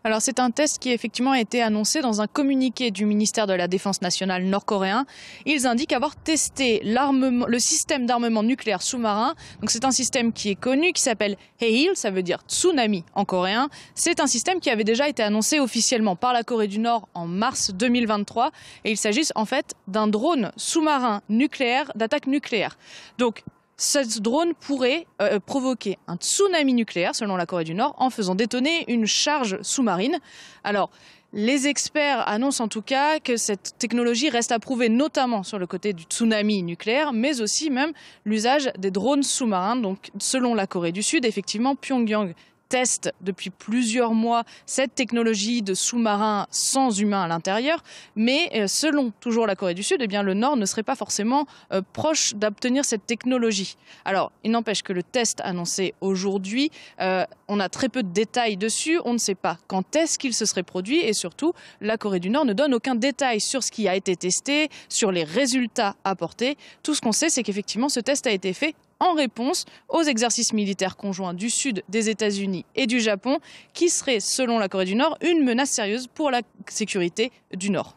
Alors c'est un test qui effectivement a été annoncé dans un communiqué du ministère de la Défense nationale nord-coréen. Ils indiquent avoir testé le système d'armement nucléaire sous-marin. Donc c'est un système qui est connu, qui s'appelle Hail, ça veut dire tsunami en coréen. C'est un système qui avait déjà été annoncé officiellement par la Corée du Nord en mars 2023. Et il s'agit en fait d'un drone sous-marin nucléaire, d'attaque nucléaire. Donc ce drone pourrait provoquer un tsunami nucléaire, selon la Corée du Nord, en faisant détonner une charge sous-marine. Alors, les experts annoncent en tout cas que cette technologie reste à prouver, notamment sur le côté du tsunami nucléaire, mais aussi même l'usage des drones sous-marins. Donc, selon la Corée du Sud, effectivement, Pyongyang teste depuis plusieurs mois cette technologie de sous-marin sans humain à l'intérieur, mais selon toujours la Corée du Sud, eh bien, le Nord ne serait pas forcément proche d'obtenir cette technologie. Alors, il n'empêche que le test annoncé aujourd'hui, on a très peu de détails dessus, on ne sait pas quand est-ce qu'il se serait produit et surtout, la Corée du Nord ne donne aucun détail sur ce qui a été testé, sur les résultats apportés. Tout ce qu'on sait, c'est qu'effectivement, ce test a été fait en réponse aux exercices militaires conjoints du Sud, des États-Unis et du Japon, qui seraient, selon la Corée du Nord, une menace sérieuse pour la sécurité du Nord.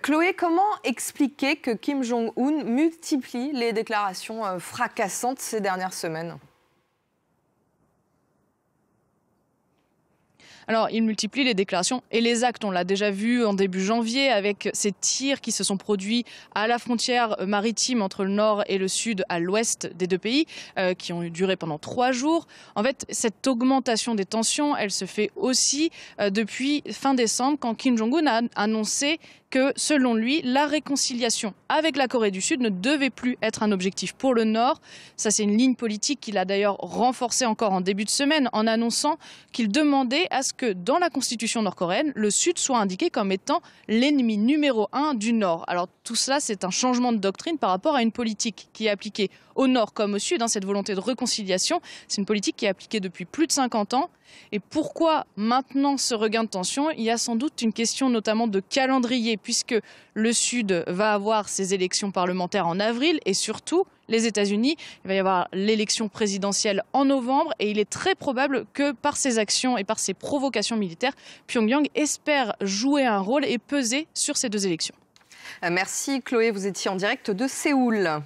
Chloé, comment expliquer que Kim Jong-un multiplie les déclarations fracassantes ces dernières semaines ? Alors, il multiplie les déclarations et les actes. On l'a déjà vu en début janvier avec ces tirs qui se sont produits à la frontière maritime entre le nord et le sud, à l'ouest des deux pays, qui ont duré pendant 3 jours. En fait, cette augmentation des tensions, elle se fait aussi depuis fin décembre, quand Kim Jong-un a annoncé que, selon lui, la réconciliation avec la Corée du Sud ne devait plus être un objectif pour le Nord. Ça, c'est une ligne politique qu'il a d'ailleurs renforcée encore en début de semaine en annonçant qu'il demandait à ce que, dans la constitution nord-coréenne, le Sud soit indiqué comme étant l'ennemi numéro 1 du Nord. Alors tout cela, c'est un changement de doctrine par rapport à une politique qui est appliquée au Nord comme au Sud, cette volonté de réconciliation. C'est une politique qui est appliquée depuis plus de 50 ans. Et pourquoi maintenant ce regain de tension ? Il y a sans doute une question notamment de calendrier, puisque le Sud va avoir ses élections parlementaires en avril et surtout les États-Unis, il va y avoir l'élection présidentielle en novembre et il est très probable que par ses actions et par ses provocations militaires, Pyongyang espère jouer un rôle et peser sur ces 2 élections. Merci Chloé, vous étiez en direct de Séoul.